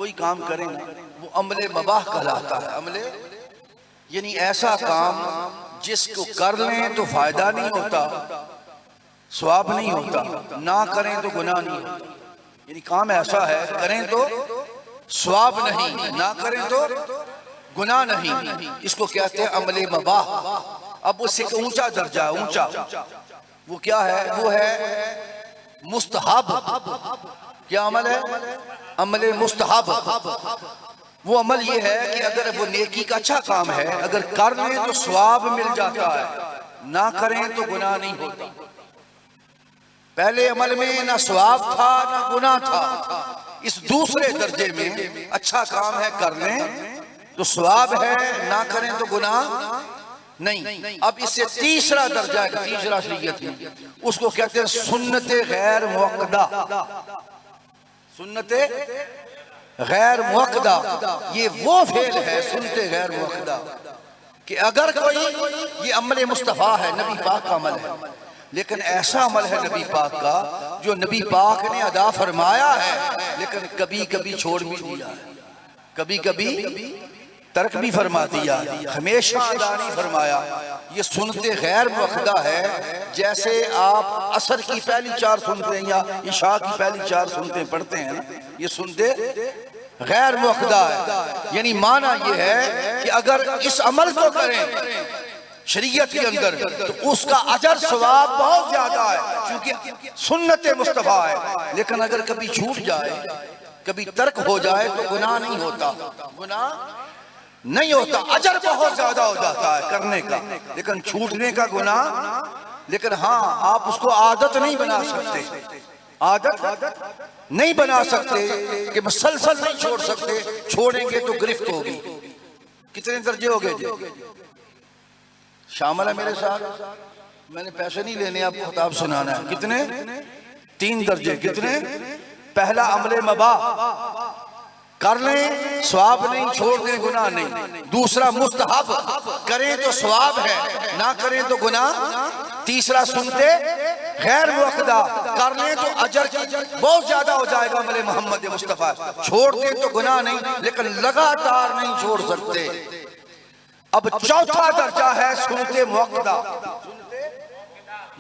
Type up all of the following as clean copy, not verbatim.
कोई काम करें ना वो अमले मबाह कहलाता है। अमले यानी ऐसा काम जिसको कर लें तो फायदा नहीं होता, सवाब नहीं होता, ना करें तो गुनाह नहीं होता। यानी काम ऐसा है करें तो सवाब नहीं, ना करें तो गुनाह नहीं, इसको कहते हैं अमले मबाह। अब उससे एक ऊंचा दर्जा है, ऊंचा वो क्या है? वो है मुस्तहब। क्या अमल है? अमले मुस्तहब। वो अमल ये है कि अगर वो नेकी का अच्छा काम है, अगर कर लें तो सवाब मिल जाता है, ना करें तो गुनाह नहीं होता। पहले अमल में ना सवाब था ना गुनाह था, इस दूसरे दर्जे में अच्छा काम है कर लें तो सवाब है, ना करें तो गुनाह नहीं। अब इससे तीसरा दर्जा है, तीसरा शरीयत में, उसको कहते हैं सुन्नते गैर मुअक्कदा। सुन्नते गैर मुअक्कदा ये वो फेल है, सुन्नते गैर मुअक्कदा, कि अगर कोई ये अमल मुस्तफ़ा है, नबी पाक का अमल है, लेकिन ऐसा अमल है नबी पाक का जो नबी पाक ने अदा फरमाया है, लेकिन कभी कभी छोड़ भी दिया है, कभी कभी तर्क भी फरमा दिया, हमेशा अदा नहीं फरमाया। ये सुनते गैर मुअक्कदा है। जैसे आप असर की पहली 4 सुनते हैं या इशा की पहली 4 सुनते पढ़ते हैं ना, ये सुनते गैर मुअक्कदा है। यानी माना ये है कि अगर इस अमल को करें शरीयत के अंदर तो उसका अजर सवाब बहुत ज्यादा है, क्योंकि सुन्नत मुस्तफा है। लेकिन अगर कभी छूट जाए, कभी तर्क हो जाए तो गुनाह नहीं होता, गुनाह नहीं होता, अजर बहुत ज्यादा हो जाता है करने का, लेकिन छूटने का गुनाह। लेकिन हाँ, आप उसको आदत नहीं बना सकते, आदत नहीं बना सकते कि मसलसल नहीं छोड़ सकते, छोड़ेंगे तो गिरफ्त होगी। कितने दर्जे हो गए? शामिल है मेरे साथ? मैंने पैसे नहीं लेने, आपको खिताब सुनाना है। कितने? 3 दर्जे। कितने? पहला अमले मबा, कर लें सवाब नहीं, छोड़ दें गुनाह नहीं। दूसरा मुस्तहब, करें तो सवाब है, ना करें तो गुनाह। तीसरा सुनते गैर मुअक्कदा, कर लें तो अजर बहुत ज्यादा हो जाएगा अमले मोहम्मद मुस्तफा, छोड़ दें तो गुनाह नहीं, लेकिन लगातार नहीं छोड़ सकते। अब चौथा दर्जा है सुनते मुअक्कदा।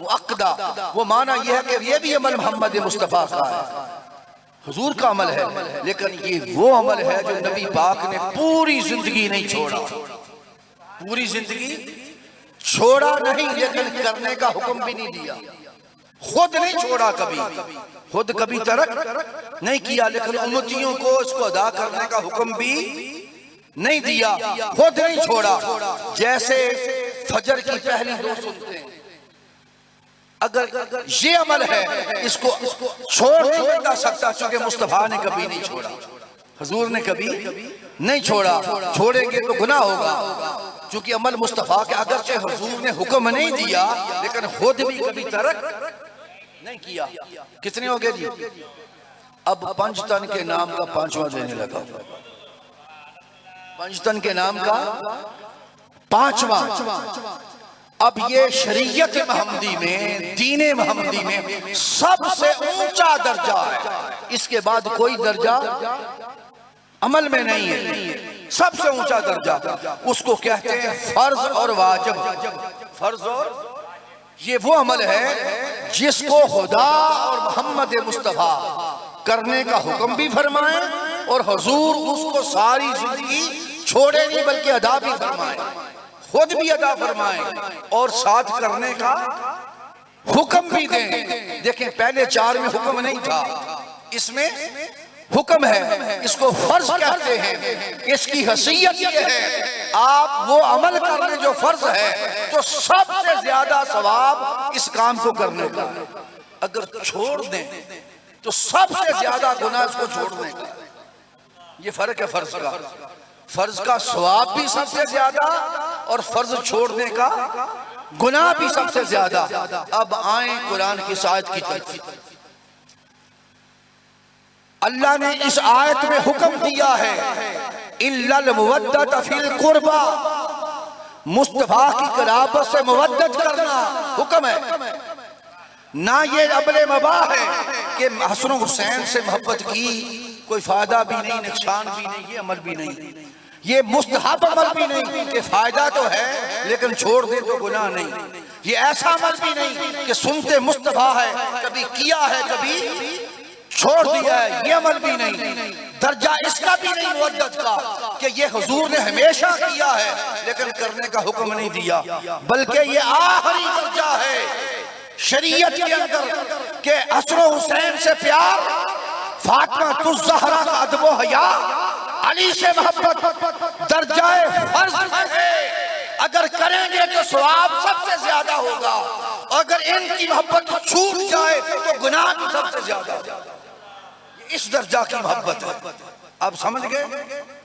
मुअक्कदा वो माना यह है कि यह भी अमल मोहम्मद मुस्तफा का है, हुजूर का अमल है, लेकिन ये वो अमल है जो नबी पाक ने पूरी जिंदगी नहीं छोड़ा, पूरी जिंदगी छोड़ा नहीं, लेकिन करने का हुक्म भी नहीं दिया। खुद नहीं छोड़ा कभी, खुद कभी तर्क नहीं किया, लेकिन उम्मतियों को इसको अदा करने का हुक्म भी नहीं दिया, खुद नहीं छोड़ा। जैसे फजर की पहली 2 सुनते हैं, अगर ये अमल है इसको छोड़ नहीं जा सकता, क्योंकि मुस्तफा ने कभी नहीं छोड़ा, हुजूर ने कभी नहीं छोड़ा। छोड़ेंगे तो गुनाह होगा, क्योंकि अमल मुस्तफा के अगरचे हुजूर ने हुक्म नहीं दिया, लेकिन खुद भी कभी तर्क नहीं किया। कितने हो गए जी? अब पंचतन के नाम का 5वां देने लगा, पंचतन के नाम का 5वां। अब ये शरीयत महमदी में, दीने महमदी में सबसे ऊंचा दर्जा है, इसके बाद कोई दर्जा अमल में नहीं है। सबसे ऊंचा दर्जा उसको कहते हैं फर्ज और वाजिब। फर्ज और ये वो अमल है जिसको खुदा और मोहम्मद मुस्तफा करने का हुक्म भी फरमाए, और हुजूर उसको सारी जिंदगी छोड़े नहीं बल्कि अदा भी फरमाए, खुद भी अदा फरमाए और साथ करने का हुक्म भी दें। देखें पहले 4 में हुक्म नहीं था, इसमें हुक्म है, इसको फर्ज कहते हैं। इसकी हसीयत ये है, आप वो अमल कर लें जो फर्ज है तो सबसे ज्यादा सवाब इस काम को करने का, अगर छोड़ दें तो सबसे ज्यादा गुनाह इसको छोड़ने का। ये फर्क है फर्ज का, फर्ज का सवाब भी सबसे ज्यादा और फर्ज छोड़ने का गुनाह भी सबसे ज्यादा। अब आए कुरान की इस आयत की तरफ। अल्लाह ने इस आयत में हुक्म दिया है इल्लल मुवद्दत फिल कुर्बा, मुस्तफा की कराबत से मुवद्दत करना हुक्म है। ना ये अमले मबा है कि हसन हुसैन से मोहब्बत की, कोई फायदा भी नहीं, नुकसान भी नहीं, ये अमल भी नहीं, ये मुस्तहब अमल भी नहीं कि फायदा तो है लेकिन छोड़ दे तो गुनाह नहीं। ये ऐसा अमल भी नहीं कि सुनते मुस्तफा है, कभी किया है कभी छोड़ दिया है, ये अमल भी नहीं। दर्जा इसका भी नहीं मुअद्दद का कि ये हुजूर ने हमेशा किया है लेकिन करने का हुक्म नहीं दिया, बल्कि ये आखिरी दर्जा है शरीयत के अंदर के हसन हुसैन से प्यार, फातिमा तुज़ ज़हरा का अदब व हया, अली से मोहब्बत दर्जाए फर्ज है। अगर करेंगे तो सवाब सबसे ज्यादा होगा, अगर इनकी मोहब्बत छूट जाए तो गुनाह भी सबसे ज्यादा। इस दर्जा की मोहब्बत है। अब समझ गए?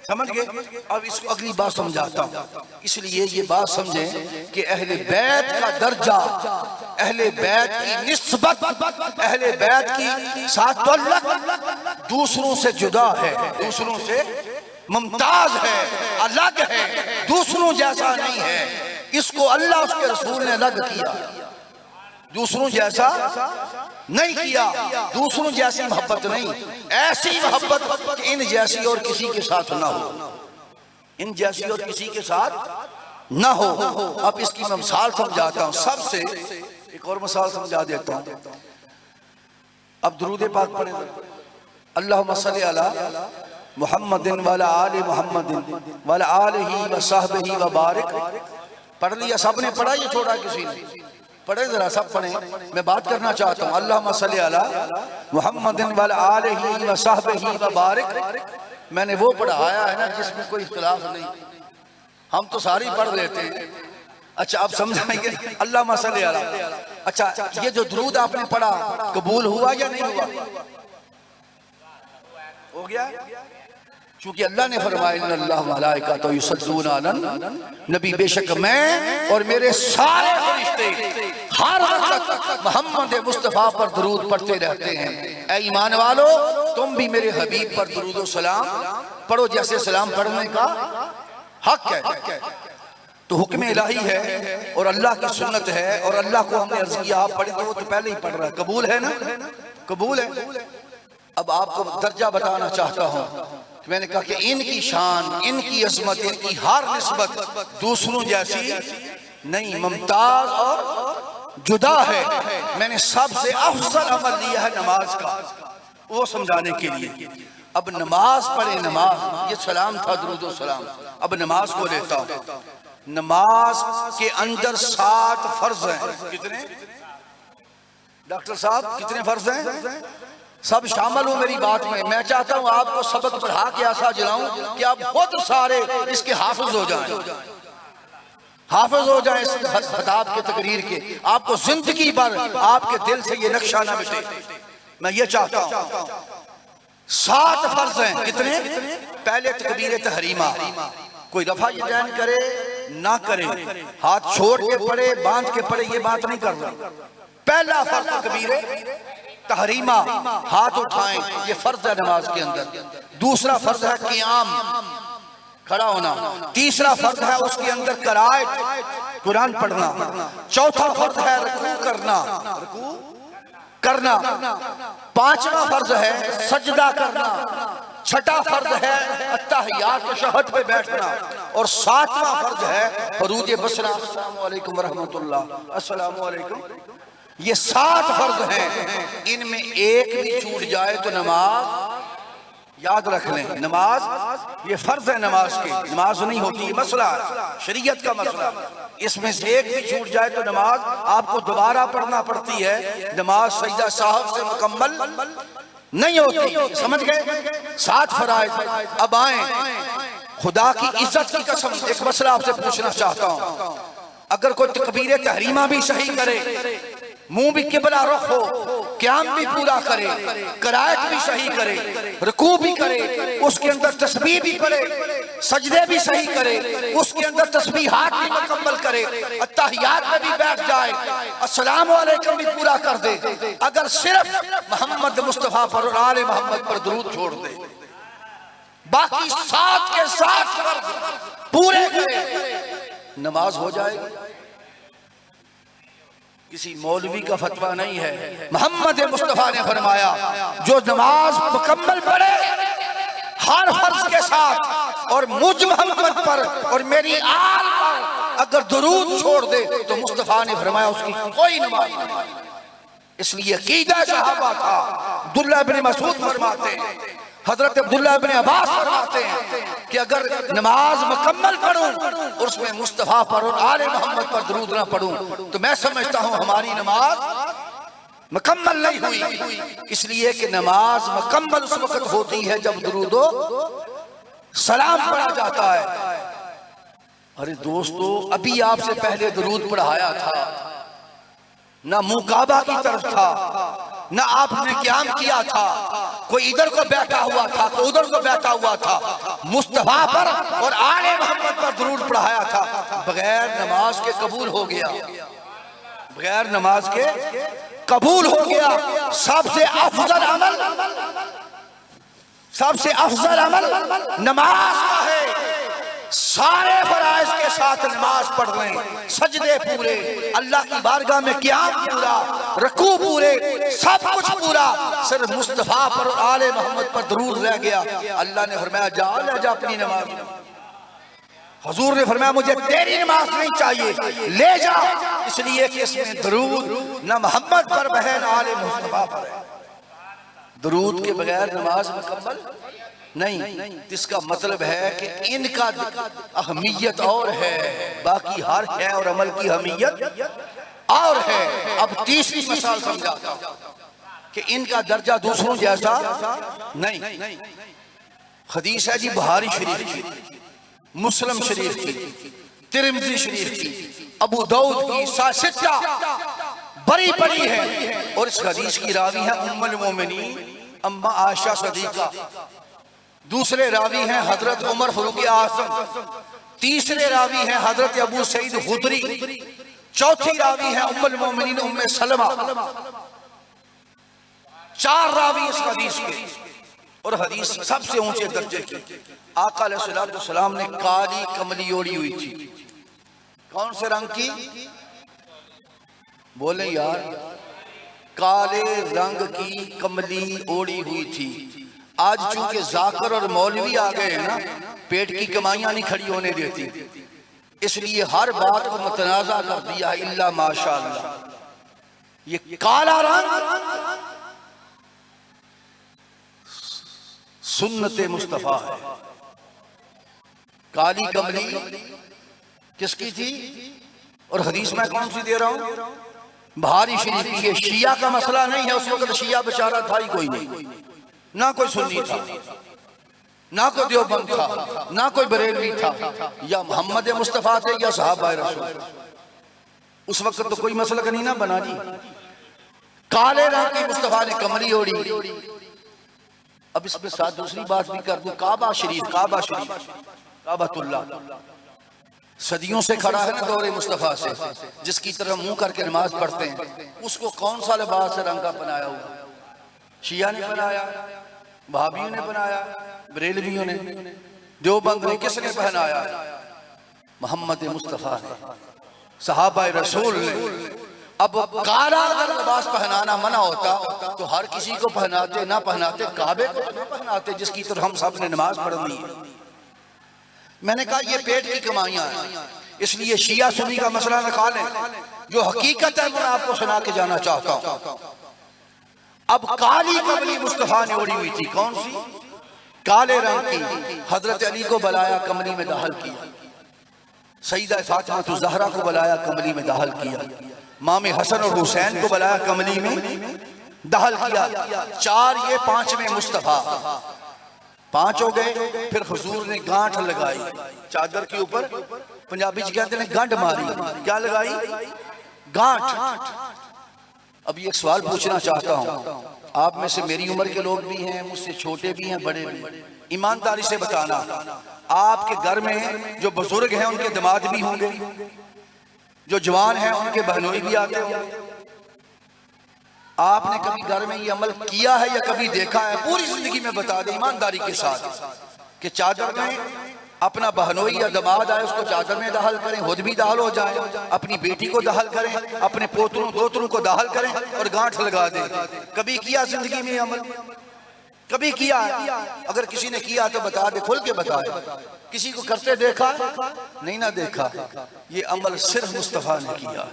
अब इसको अगली बात समझाता हूँ। इसलिए ये बात समझें कि अहले बैत का दर्जा, अहले बैत की निस्बत, अहले बैत की साथ तअल्लुक़ दूसरों से जुदा है, दूसरों से मुमताज है, अलग है, दूसरों जैसा नहीं है। इसको अल्लाह उसके रसूल ने अलग किया, दूसरों जैसा नहीं किया। दूसरों जैसी मोहब्बत नहीं, ऐसी मोहब्बत इन जैसी और किसी के साथ ना हो, इन जैसी और किसी के साथ ना हो। अब इसकी मैं मिसाल समझाता हूँ। सबसे एक और मिसाल समझा देता हूँ। अब दुरूद पाक पढ़े, अल्लाहुम्मा सल्ली अला मुहम्मदिन वाला आले मुहम्मदिन वाला आलिही व सहबिही व बारिक। पढ़ लिया सबने? पढ़ा ये छोड़ा किसी ने? पढ़े जरा, सब पढ़े। मैं बात करना चाहता हूँ। अल्लाहुम्मा सल्ली अला मुहम्मदिन वाला आलिही व सहबिही व बारिक। मैंने वो पढ़ाया है ना जिसमें कोई इख्तिलाफ नहीं, हम तो सारी पढ़ लेते हैं। अच्छा अब समझाएंगे अल्लाहुम्मा सल्ली अला। अच्छा ये जो दुरूद आपने पढ़ा कबूल हुआ या नहीं हुआ? हो गया, क्योंकि अल्लाह ने फरमाया इन्नल्लाह व मलाइकतहु युसल्लूना अलन नबी, बेशक मैं और मेरे सारे फरिश्ते हर वक्त मोहम्मद मुस्तफ़ा पर दुरूद पढ़ते रहते हैं। ऐ ईमान वालो, तुम भी मेरे हबीब पर दुरूद व सलाम पढ़ो, जैसे सलाम पढ़ने का हक है। तो हुक्म इलाही है और अल्लाह की सुन्नत है, और अल्लाह को हमने अर्ज किया आप पढ़े, तो वो तो पहले ही पढ़ रहा है। कबूल है ना? कबूल है। अब आपको दर्जा बताना चाहता हूँ। मैंने कहा कि इनकी शान, इनकी अजमत, इनकी हर निस्बत दूसरों जैसी नहीं, मुमताज और जुदा है। मैंने सबसे अफजल अमल लिया है नमाज का, वो समझाने के लिए। अब नमाज पढ़े, नमाज ये सलाम था, दुरूद सलाम। अब नमाज को लेता हूँ। नमाज के अंदर 7 फर्ज हैं। कितने डॉक्टर साहब, कितने फर्ज हैं? सब शामिल हो मेरी बात में। मैं चाहता हूं आपको सबक पढ़ा के ऐसा जलाऊं कि आप खुद सारे इसके हाफिज हो जाएं, हाफिज हो जाएं इस खिताब के, तकरीर के। आपको जिंदगी भर आपके दिल से ये नक्शा ना मिटे, मैं ये चाहता हूं। 7 फर्ज हैं। कितने? पहले तकबीर तहरीमा, कोई रफा यदैन करे ना करे, हाथ छोड़ के पड़े, बांध के पड़े, ये बात नहीं कर रहा। पहला फर्ज तकबीर तहरीमा, हाथ उठाएं, ये फर्ज है नमाज के अंदर। दूसरा फर्ज है क़ियाम, खड़ा होना। तीसरा फर्ज है उसके अंदर क़राअत, कुरान पढ़ना। चौथा फर्ज है रुकू करना। पांचवा फर्ज है सजदा करना। छठा फर्ज है अत्तहियात तशहहुद पे बैठना। और 7वां फर्ज है फरूज बसरा, अस्सलामु अलैकुम व रहमतुल्लाह, अस्सलामु अलैकुम। ये 7 फर्ज हैं। इनमें एक भी छूट जाए तो नमाज, याद रख लें, नमाज ये फर्ज है नमाज के, नमाज नहीं होती, मसला शरीयत का मसला। इसमें से एक भी छूट जाए तो नमाज आपको दोबारा पढ़ना पड़ती है। नमाज सजदा साहब से मुकम्मल नहीं होती। समझ गए? 7 फराइज। अब आए खुदा की इज्जत की कसम, एक मसला आपसे पूछना चाहता हूं। अगर कोई तकबीर तहरीमा भी सही करे, मुंह भी किबला रुख हो, क़याम भी पूरा करे, क़राअत भी सही करे, रुकू भी करे, उसके अंदर तस्बीह भी पढ़े, सजदे भी सही करे, उसके अंदर तस्बीहात भी मुकम्मल करे, अत्तहियात में भी बैठ जाए, अस्सलामु अलैकुम भी पूरा कर दे, अगर सिर्फ मोहम्मद मुस्तफ़ा पर और आले मोहम्मद पर दुरूद छोड़ दे, बाकी 7 के 7 पूरे करे, नमाज हो जाएगी। किसी मौलवी का फतवा नहीं है। मोहम्मद मुस्तफ़ा ने फरमाया जो नमाज मुकम्मल पढ़े हर फर्ज के साथ और मुझ मोहम्मद पर और मेरी आल पर अगर दुरूद छोड़ दे तो मुस्तफा ने फरमाया उसकी कोई नमाज नहीं। इसलिए अकीदा सहाबा था। अब्दुल्लाह इब्न मसूद फरमाते हैं, हजरत अब्दुल्लाह इब्न अब्बास फरमाते हैं कि अगर नमाज मुकम्मल पढ़ूं और उसमें मुस्तफा पर और आले मोहम्मद पर दुरूद ना पढ़ूं तो मैं समझता हूं हमारी नमाज मुकम्मल नहीं हुई। इसलिए कि नमाज मुकम्मल उस वक्त होती है जब दुरूदो सलाम पढ़ा जाता है। अरे दोस्तों, अभी आपसे पहले दुरूद पढ़ाया था, ना मुंह काबा की तरफ था, ना आपने क़याम किया था, कोई इधर को बैठा हुआ था, कोई उधर को बैठा हुआ था, मुस्तफा पर और आले मोहम्मद पर दुरूद पढ़ाया था। बगैर नमाज के कबूल हो गया, बगैर नमाज के कबूल हो गया। सबसे अफजल अमल नमाज का है। सारे फराइज के साथ नमाज पढ़ लें, सजदे पूरे, अल्लाह की बारगाह में क़याम पूरा, रकू पूरे, सब कुछ पूरा, सिर्फ मुस्तफा पर और आले मोहम्मद पर दुरूद रह गया। अल्लाह ने फरमाया जा ले जा अपनी नमाज। हुजूर ने फरमाया मुझे तेरी नमाज नहीं चाहिए, ले जा, इसलिए कि इसमें दुरूद न मोहम्मद पर बहन आले मुस्तफा पर है। दुरूद के बगैर नमाज मुकम्मल नहीं। इसका मतलब है कि इनका अहमियत और है, बाकी हर है और अमल की अहमियत और है। अब तीसरी मिसाल समझा कि इनका दर्जा दूसरों जैसा नहीं। हदीस है जी बुखारी शरीफ की, मुस्लिम शरीफ की, तिरमिज़ी शरीफ की, अबू दाऊद की, सित्ता बड़ी बड़ी है। और इस हदीस की रावी है उम्मुल मोमिनीन अम्मा आयशा सदीका, दूसरे रावी हैं हजरत उमर फारूक आज़म, तीसरे रावी हैं हजरत अबू सईद खुदरी, चौथी रावी हैं उम्मुल मोमिनीन उम्मे सलमा। चार रावी इस हदीस के, और हदीस सबसे ऊंचे दर्जे की। आका अलैहिस्सलाम ने काली कमली ओढ़ी हुई थी। कौन से रंग की? बोले यार, काले रंग की कमली ओढ़ी हुई थी। आज चूंकि जाकर और मौलवी आ गए हैं ना, पेट की कमाइयां नहीं खड़ी होने देती, इसलिए हर बात को मुतनाज़ा कर दिया इल्ला माशाअल्लाह। ये काला रंग सुन्नते मुस्तफा है। काली कमली किसकी थी? और हदीस में कौन सी दे रहा हूं? बुखारी शरीफ की। शिया का मसला नहीं है, उस वक्त शिया बेचारा था ही कोई नहीं, ना कोई सुन्नी था, ना कोई देवबंद था, ना कोई बरेलवी था, या मोहम्मद मुस्तफा थे या सहाबा रसूल। उस वक्त तो कोई मसला नहीं ना बना जी। काले रंग की मुस्तफा ने कमली ओढ़ी। अब इसके साथ दूसरी बात भी कर दूं, काबा शरीफ, काबातुल्लाह सदियों से खड़ा है ना दौरे मुस्तफा से, जिसकी तरफ मुंह करके नमाज पढ़ते हैं, उसको कौन सा लिबास रंगा बनाया हुआ? शिया ने बनाया, वहाबियों ने बनाया, बरेलवियों ने, देवबंद ने, किसने पहनाया? मोहम्मद मुस्तफा ने, सहाबा रसूल ने। अब काला अगर लिबास पहनाना मना होता तो हर किसी को पहनाते, ना पहनाते काबे को ना पहनाते जिसकी तरफ हम सब ने नमाज पढ़नी है। मैंने कहा ये पेट की कमाइयां हैं, इसलिए शिया सुन्नी का मसला निकालें। जो हकीकत है मैं आपको सुना के जाना चाहता हूं। अब काली कमली मुस्तफा ने ओढ़ी हुई थी, कौन सी? काले रंग की। हजरत अली को बुलाया, कमली में दाखिल किया। सईदा फातिमा ज़हरा को बुलाया, कमली में दाखिल किया। मामे हसन और हुसैन को बुलाया, कमली में दाखिल किया। चार ये, पांचवें मुस्तफा। पांच हो गए। फिर हुजूर ने गांठ लगाई चादर के ऊपर, पंजाबी जी कहते हैं गंढ मारी। क्या लगाई? गांठ। अब एक सवाल पूछना चाहता हूं, आप में से मेरी उम्र के लोग भी हैं, मुझसे छोटे भी हैं, बड़े भी। ईमानदारी से बताना, आपके घर में जो बुजुर्ग हैं उनके दामाद भी होंगे, जो जवान हैं उनके बहनोई भी आते होंगे। आपने कभी घर में ये अमल किया है या कभी देखा है? पूरी जिंदगी में बता दें ईमानदारी के साथ कि चादर में अपना बहनोई या दामाद आए उसको चादर में दाखिल करें, खुद भी दाखिल हो जाएं, अपनी बेटी को दाखिल करें, अपने पोतरों दोतरों को दाखिल करें और गांठ लगा दें। कभी किया जिंदगी में अमल? कभी किया? अगर किसी ने किया तो बता दे, खुल के बताए। किसी को करते देखा? नहीं ना देखा। ये अमल सिर्फ मुस्तफा ने किया,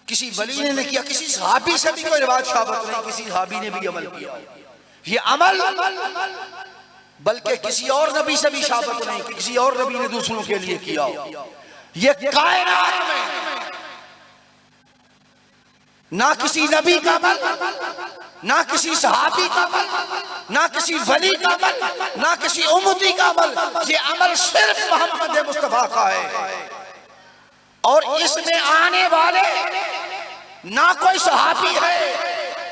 किसी वली ने नहीं किया, किसी सहाबी से भी कोई रिवाज साबित नहीं, किसी सहाबी ने भी अमल किया ये अमल, बल्कि किसी और नबी से भी साबित नहीं कि किसी और नबी ने दूसरों के लिए किया। ये कायनात में ना किसी नबी का अमल, ना किसी सहाबी का अमल, ना किसी वली का अमल, ना किसी उम्मती का अमल, ये अमल सिर्फ मोहम्मद मुस्तफा का है। और इसमें आने वाले ना कोई सहाबी है,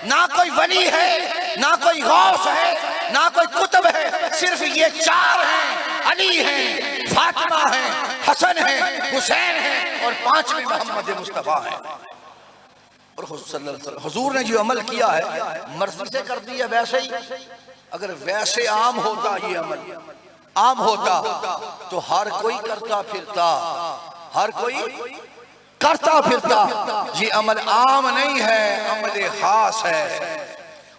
ना कोई वली है, ना कोई गौस है, ना कोई कुतुब है, सिर्फ ये चार हैं, अली हैं, फातिमा है, हसन है, हुसैन है और पांचवें मोहम्मद मुस्तफा है। और हुजूर ने जो अमल किया है मर्जी से कर दिया। वैसे ही अगर वैसे आम होता, ये अमल आम होता तो हर कोई करता फिरता, हर कोई करता फिरता। ये अमल आम नहीं है, अमल खास है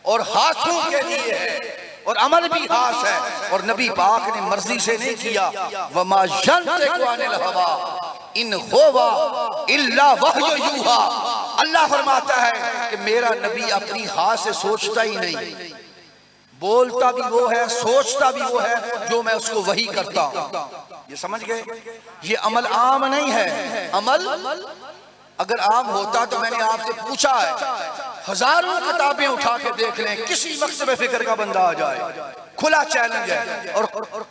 और खासों के लिए है और अमल भी खास है। और नबी पाक ने मर्जी से नहीं किया। वमा यंतिकु अनिल हवा इन हुवा इल्ला वह्यु यूहा। अल्लाह फरमाता है कि मेरा नबी अपनी हाथ से सोचता ही नहीं, बोलता भी वो है, सोचता भी वो है जो मैं उसको वही करता हूं। ये समझ गए? ये अमल आम नहीं है। अमल अगर आम होता तो मैंने आपसे पूछा है, हजारों किताबें उठा के देख लें, किसी मकसद फिक्र का बंदा आ जाए, खुला चैलेंज है। और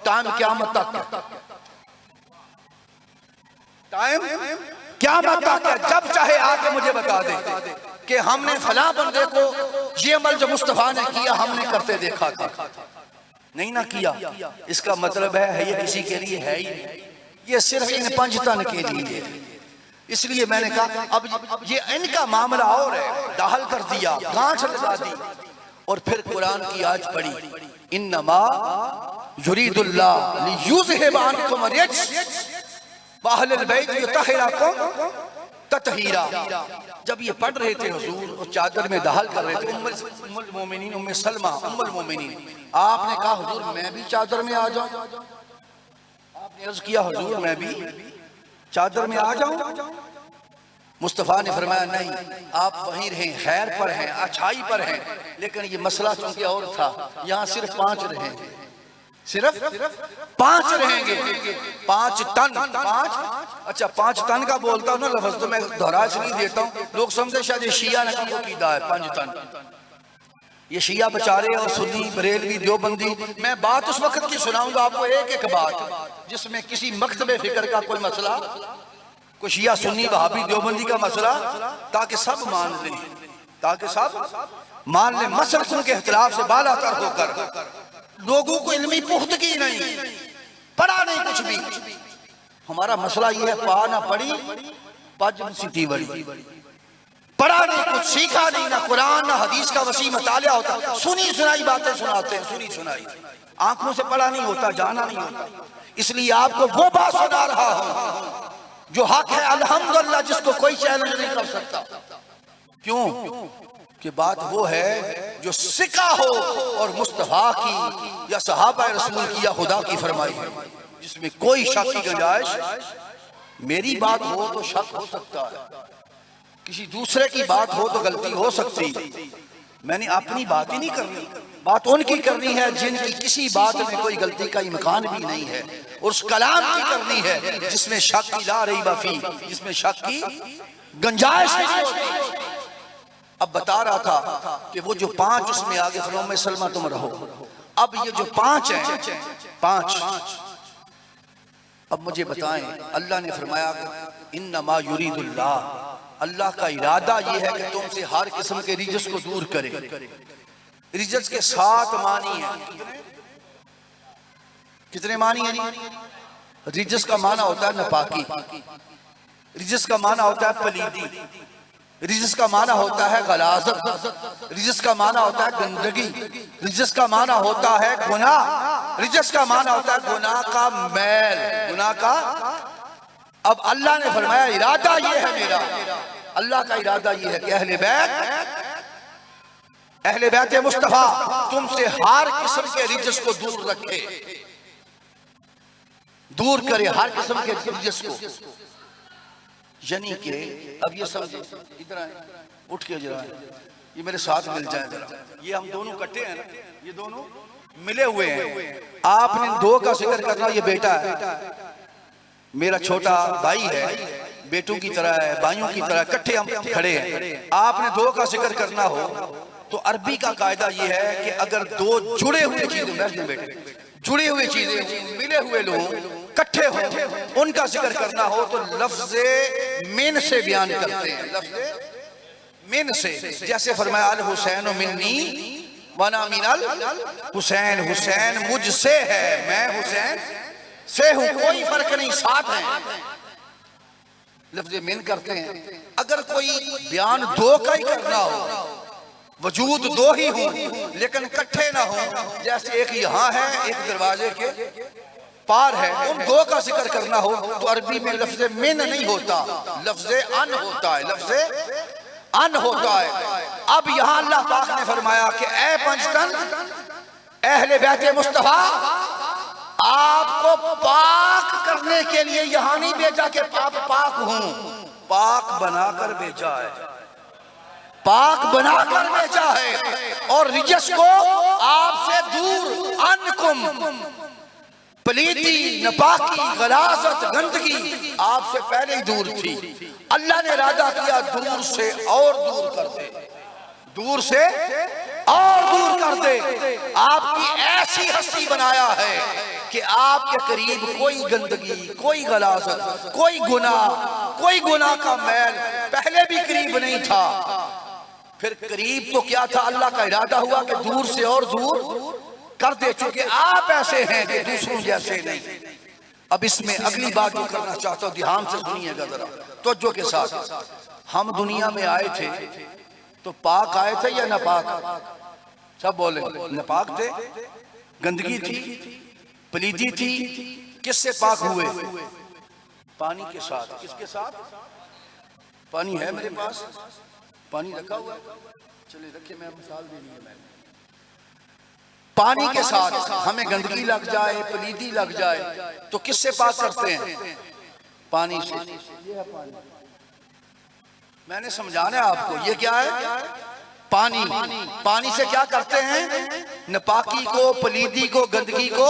टाइम क़यामत तक, टाइम क़यामत तक है। जब चाहे आके मुझे बता दे कि हमने फला बंदे को ये अमल जो मुस्तफा ने किया हमने करते देखा था। नहीं ना किया, इसका मतलब है ये किसी के लिए है ही नहीं, ये सिर्फ इन पंचतन के लिए। इसलिए मैंने कहा अब ये इनका मामला और है, दाहल कर दिया, गांठ लगा दी। और फिर कुरान की आयत पढ़ी, इन्नमा युरीदुल्लाह लियुज़हिब अन्कुम अर्रिज्स व अहलल बैत युतहिरकुम ततहीरा। जब ये पढ़ रहे थे हुजूर और चादर में दाहल कर रहे थे, उम्मुल मोमिनीन उम्मे सलमा उम्मुल मोमिनीन, आपने कहा हुजूर मैं भी चादर में आ जाऊं? आपने अर्ज किया हुजूर मैं भी चादर में आ जाऊं? मुस्तफा ने फरमाया नहीं, आप वहीं रहें, खैर पर हैं, अच्छाई पर हैं। लेकिन ये मसला चूंकि और था, यहाँ सिर्फ 5 रहेंगे, सिर्फ 5 रहेंगे, 5 टन, 5 अच्छा 5 टन का बोलता हूँ ना लफ्ज, तो मैं दोहरा नहीं देता हूँ, लोग समझे शायद ये शिया ने कम कीदा है 5 टन। ये शिया बेचारे और सुन्नी बरेलवी देवबंदी, मैं बात उस वक्त की सुनाऊंगा आपको, एक एक बात जिसमें किसी मकतबे फिक्र का कोई मसला, कोई शिया सुन्नी वहाबी देवबंदी का मसला, ताकि सब मान लें, ताकि सब मान लें। मसलकों के इख्तिलाफ से बालातर होकर लोगों को इल्मी पुख्तगी नहीं, पढ़ा नहीं कुछ भी। हमारा मसला ये है, पा ना पढ़ी पज सीटी बड़ी, पढ़ा नहीं कुछ, सीखा नहीं, ना कुरान ना हदीस का वसी मतालिया होता, सुनी सुनाई बातें सुनाते हैं, सुनी सुनाई, आंखों से पढ़ा नहीं होता, जाना नहीं होता। इसलिए आपको वो बात सुना रहा हूं जो हक है अल्हम्दुलिल्लाह, जिसको कोई चैलेंज नहीं कर सकता। क्यों कि बात वो है जो सिका हो और मुस्तफा की या सहाबा रसूल की या खुदा की फरमाई है, जिसमें कोई शक की गुंजाइश। मेरी बात हो तो शक हो सकता है, किसी दूसरे की बात हो तो गलती हो सकती। मैंने अपनी बात ही नहीं करनी, बात उनकी करनी है जिनकी किसी बात में कोई गलती का इम्कान भी नहीं है, और उस कलाम की करनी है जिसमें शक की ला रही बफी, जिसमें शक की गुंजाइश नहीं होती। अब बता रहा था कि वो जो 5 उसमें आगे फरमाया सलमा तुम रहो। अब ये जो 5 हैं, 5 अब मुझे बताएं, अल्लाह ने फरमाया इन्नमा युरीदुल्लाह, अल्लाह का इरादा ये है कि तुमसे हर किस्म के रिजस को दूर करे। रिजस के 7 मानी है। कितने मानी है? रिजस का माना होता है नापाकी, रिजस का माना होता है पलीदी, रिजस का माना होता है गलाजत, रिजस का माना होता है गंदगी, रिजस का माना होता है गुनाह, रिजस का माना होता है गुनाह का मैल, गुनाह का। अब अल्लाह ने फरमाया इरादा ये है मेरा, अल्लाह का इरादा ये है कि अहले बैत, अहले बैत मुस्तफा तुमसे हर किस्म के रिजस को दूर रखे, दूर करे हर किस्म के रिजस को। यानी कि अब ये समझे, इधर उठ के जरा ये मेरे साथ मिल जाए जरा, ये हम दोनों इकट्ठे हैं ना, ये दोनों मिले हुए हैं। आपने दो का जिक्र करना, ये बेटा है मेरा, छोटा भाई है, बेटों की तरह है, भाइयों की तरह इकट्ठे हम खड़े हैं। आपने दो का जिक्र करना हो तो अरबी का कायदा ये है कि अगर दो जुड़े हुए चीजें, बेटे जुड़े हुए चीजें, मिले हुए लोग इकट्ठे हो, उनका जिक्र करना हो तो लफ्ज़े मिन से बयान करते हैं, लफ्ज़े मिन से। जैसे फरमाया अल हुसैन मिन्नी वना मिनल हुसैन, हुसैन मुझसे है, मैं हुसैन से हूं, कोई फर्क नहीं, साथ है, लफ्ज़े मिन करते हैं। अगर कोई बयान दो का ही करना हो, वजूद दो ही हो लेकिन इकट्ठे ना हो, जैसे एक यहाँ है एक दरवाजे के पार है, उन दो का जिक्र करना हो तो अरबी में लफ्ज़े मिन नहीं होता, लफ्ज़े अन होता है, लफ्ज़े अन होता है। अब यहाँ अल्लाह पाक ने फरमाया कि ए पंजतन अहले बैत मुस्तफा, आपको पाक करने के लिए यहाँ नहीं भेजा कि आप पाक हूं, पाक बनाकर भेजा है, पाक बनाकर भेजा है। और रिजस को आपसे दूर, अनकुम पलीती, नपाकी, गलाजत, गंदगी आपसे पहले ही दूर थी। अल्लाह ने इरादा किया दूर से और दूर कर दे, दूर से और दूर कर दे। आपकी ऐसी हस्ती बनाया है कि आपके करीब कोई गंदगी, कोई गलाजत, कोई गुनाह का मैल पहले भी करीब नहीं था। फिर करीब तो क्या था, अल्लाह का इरादा हुआ कि दूर से और दूर कर दे, चूंकि आप ऐसे हैं कि दूसरों जैसे नहीं। अब इसमें अगली बात जो करना चाहता हूं, ध्यान से सुनिएगा जरा तवज्जो के साथ। हम दुनिया में आए थे तो पाक आए थे या नापाक? सब बोले नापाक थे, गंदगी थी, पलीदी थी। किससे पाक हुए? पानी के साथ। किसके साथ? पानी है मेरे पास, पानी रखा हुआ है, चलिए रखिए, मैं मिसाल देनी है। मैंने पानी के साथ हमें गंदगी लग जाए, पलीदी लग जाए तो किससे पाक करते हैं? पानी से। ये है पानी, मैंने समझाना है आपको, ये क्या है? पानी। पानी से क्या करते हैं? नापाकी को, पलीदी को, गंदगी को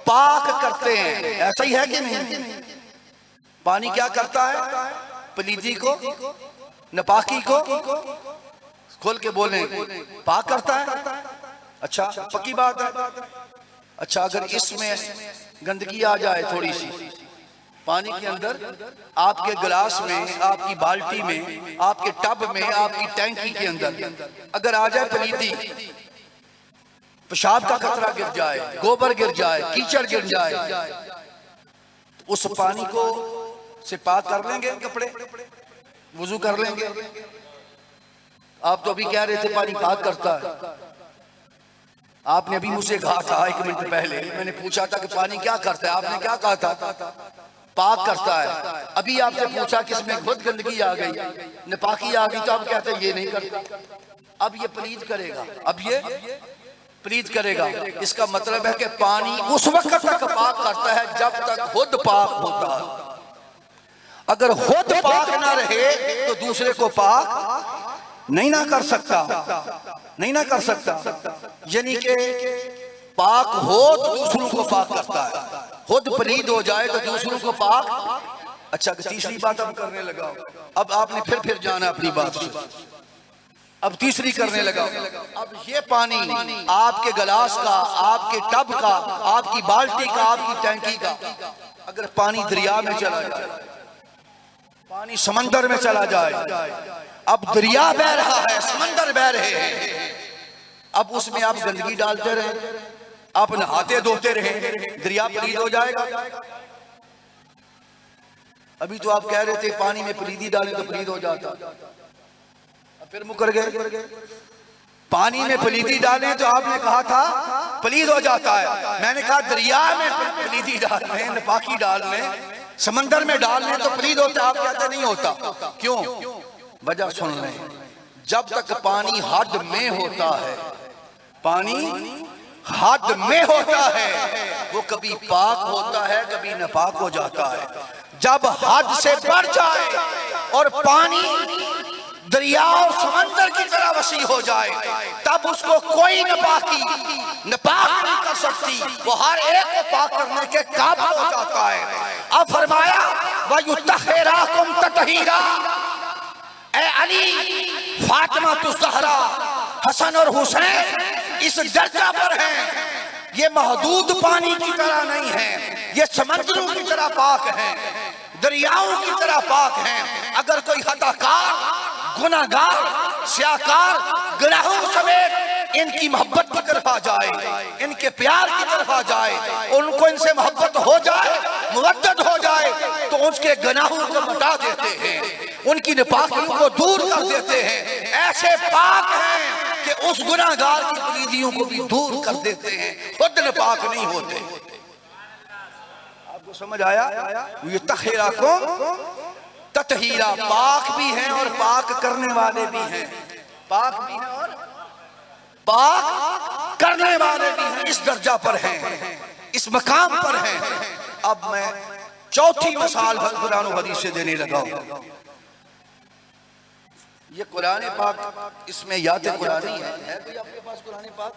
पाक करते हैं। ऐसा ही है कि नहीं? पानी क्या करता है? पलीदी को, नापाकी को, खोल के बोले, पाक करता है। अच्छा, पक्की बात है। अच्छा, अगर इसमें गंदगी आ जाए थोड़ी सी पानी के अंदर, आपके गिलास में, आपकी बाल्टी में, आपके टब में, आपकी टैंकी के अंदर अगर आ जाए पलीदी, पेशाब का कतरा गिर जाए, गोबर गिर जाए, कीचड़ गिर जाए, तो उस पानी को से पाक कर लेंगे कपड़े, वुजू कर लेंगे। आप तो अभी कह रहे थे पानी पाक करता है, आपने अभी मुझसे कहा था 1 मिनट पहले, मैंने पूछा था कि पानी क्या करता है, आपने क्या कहा था? पाक करता है। अभी आपसे पूछा कि इसमें खुद गंदगी आ गई, नापाकी आ गई, तो आप कहते हैं ये नहीं करता, अब ये पलीद करेगा, अब ये पलीद करेगा। इसका मतलब है कि पानी उस वक्त तक पाक करता है जब तक खुद पाक होता है। अगर खुद पाक ना रहे तो दूसरे को पाक नहीं ना कर सकता, नहीं ना कर सकता। यानी कि पाक हो तो दूसरों को पाक करता है, खुद पलीद हो जाए तो दूसरों को पाक। अच्छा, तीसरी बात अब करने लगा, अब आपने फिर जाना अपनी बात से, अब तीसरी करने लगा। अब ये पानी आपके गिलास का, आपके टब का, आपकी बाल्टी का, आपकी टैंकी का, अगर पानी दरिया में चला जाए, पानी समंदर में चला जाए, अब दरिया बह रहा है, समंदर बह रहे हैं, अब उसमें आप गंदगी डालते रहे, आप नहाते धोते रहे, दरिया पलीद हो जाएगा। अभी तो आप कह रहे थे पानी में पलीदी डालें तो पलीद हो जाता, अब फिर मुकर गए। पानी में पलीदी डालें तो आपने कहा था पलीद हो जाता है, मैंने कहा दरिया में पलीदी डाल लें, नापाकी डाल लें, समंदर में डाल लें तो पलीद होता, आप कहते नहीं होता। क्यों? वजह सुन लें, जब तक पानी हद में होता है, पानी हद में होता है, वो कभी पाक होता है कभी नापाक हो जाता है। जब हद से बढ़ जाए और पानी दरिया और समंदर की तरह वसी हो जाए, तब उसको कोई नापाकी नापाक नहीं कर सकती, वो हर एक को पाक करने के काबिल हो जाता है। अब फरमाया वयुत्तहिराकुम तत्हीरा, ए अली, फातिमा तु ज़हरा, हसन और हुसैन इस दर्जा पर हैं, ये महदूद पानी की तरह नहीं है, ये समंदरों की तरह पाक हैं, दरियाओं की तरह पाक हैं। अगर कोई खताकार, गुनाहगार, स्याकार, गुनाहों समेत इनकी मोहब्बत की तरफ आ जाए, इनके प्यार की तरफ आ जाए, उनको इनसे मोहब्बत हो जाए, मुवद्दत हो जाए, तो उसके गुनाहों को मिटा देते हैं, उनकी नापाकियों को दूर कर देते हैं। ऐसे पाक हैं कि उस गुनाहगार की पलीदियों को भी दूर कर देते हैं, खुद नापाक नहीं होते। आपको समझ आया? ये तत्हीराकुम तत्हीरा, पाक भी हैं और पाक करने वाले भी हैं, पाक भी हैं और पाक करने वाले भी हैं, इस दर्जा पर हैं, इस मकाम पर हैं। अब मैं चौथी मिसाल कुरान और हदीस से देने लगा हूं। ये कुरान पाक, इसमें याद कुरानी है कोई आपके पास कुरान पाक?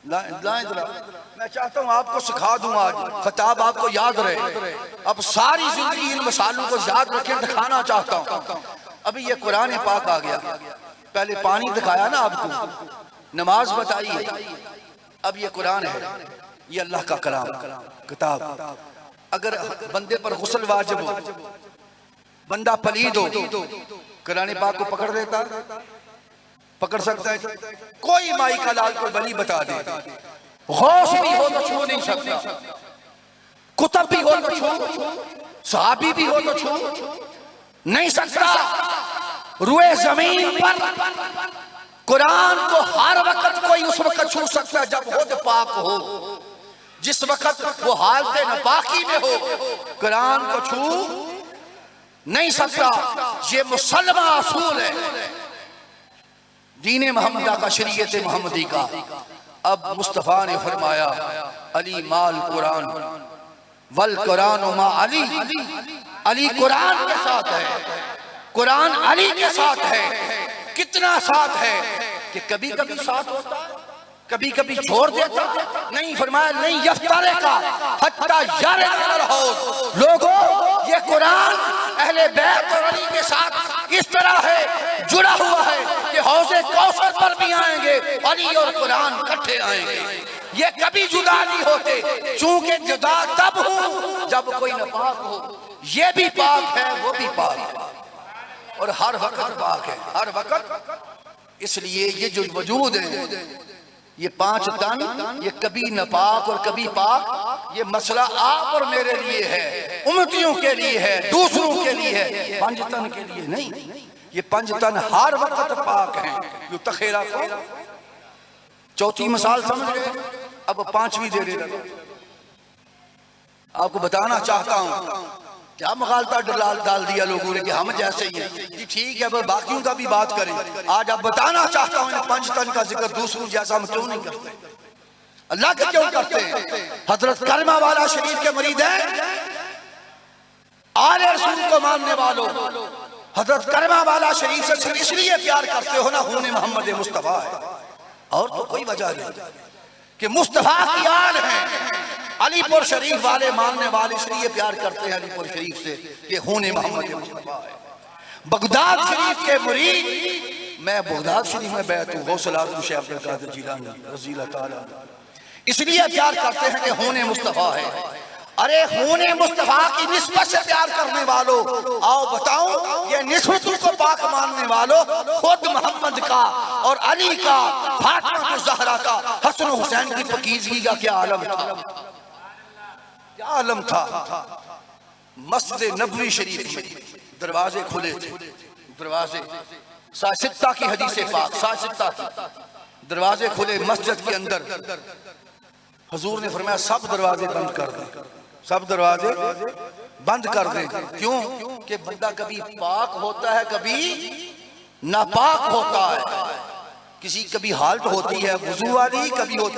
मैं चाहता हूं आपको सिखा दूं, आज खिताब आपको याद रहे, अब सारी जिंदगी इन मिसालों को याद रखें, दिखाना चाहता हूं। अभी ये कुरान पाक आ गया, पहले पानी दिखाया ना आपको, नमाज बताई है, अब ये कुरान है, ये अल्लाह का कलाम किताब। अगर बंदे पर गुस्ल वाजिब हो, बंदा पलीद हो, कुरान पाक को पकड़ लेता, पकड़ सकता है? कोई माई का लाल को बली बता दे, गौस भी हो तो छू नहीं सकता, कुतुब भी हो तो छू, सहाबी भी हो तो छू नहीं सकता। रुए जमीन पर कुरान को हर वक्त कोई उस वक्त छू सकता है जब खुद पाक हो, जिस वक्त वो हालत नापाकी में हो, कुरान को छू नहीं सकता। ये मुसलमान असूल है दीन मोहम्मदा का, शरीयत मोहम्मदी का। अब मुस्तफा ने फरमाया अली माल कुरान वल कुरान मा अली, अली कुरान के साथ है, कुरान अली के साथ है। कितना साथ है कि कभी कभी साथ होता है, कभी कभी छोड़ देता नहीं। फरमाया नहीं यफ्तारे का हत्ता यारे लोगों, ये कुरान अहले बैत और अली के साथ इस तरह है, जुड़ा हुआ है कि हौज़े कौसर पर भी आएंगे, अली और कुरान इकट्ठे आएंगे। ये कभी जुदा नहीं होते, चूंकि जुदा तब हो जब कोई नापाक हो। ये भी पाक है, वो भी पाक है, और हर वक्त पाक है, हर वक्त। इसलिए ये जो वजूद है, ये पांच तन, ये कभी नापाक और कभी पाक, ये मसला आप और मेरे लिए है, उम्मतियों के लिए है, दूसरों के लिए है, पंच तन के लिए नहीं। ये पंच तन हर वक्त पाक हैं। जो तखेरा को चौथी मिसाल समझ गए, अब पांचवी दे रहे हैं। आपको बताना चाहता हूं, क्या मगालता डाल दिया लोगों ने कि हम जैसे ही हैं जी, ठीक है, बस बाकियों का भी बात करें। आज आप बताना चाहता हूं पंच तन का जिक्र दूसरों जैसा हम क्यों नहीं करते, अल्लाह का क्यों करते हैं? हजरत करमा वाला शरीफ के मरीद हैं, आले रसूल को मानने वालों, हजरत करमा वाला शरीफ से सिर्फ इसलिए प्यार करते हो ना, खून मोहम्मद मुस्तफा है, और तो कोई वजह नहीं कि मुस्तफा की आल है। अलीपुर शरीफ वाले मानने वाले इसलिए प्यार करते हैं अलीपुर शरीफ से कि खून मोहम्मद मुस्तफा है। बगदाद शरीफ के मुरीद, मैं बगदाद शरीफ में बैठ हूँ, गौसुल आज़म शेख अब्दुल कादिर जिलानी रज़ी अल्लाह ताला, इसलिए प्यार करते हैं कि खून मुस्तफा है। अरे खून मुस्तफा की निस्बत से प्यार करने वालों, आओ बताऊं, ये निस्बतों को पाक मानने वालों, खुद मोहम्मद का और अली का, फातिमा ज़हरा का, हसन हुसैन की पाकीज़गी का क्या आलम था, क्या आलम था। मस्जिद नबवी शरीफ में दरवाजे खुले थे, दरवाजे सासित्ता की हदीस पाक, सासित्ता की दरवाजे खुले मस्जिद के अंदर। हुजूर ने फरमाया सब दरवाजे बंद कर दें, सब दरवाजे बंद कर दें। क्यों? कि बंदा कभी पाक होता है, कभी नापाक होता है। किसी कभी हालत होती है वुजू वाली, कभी होती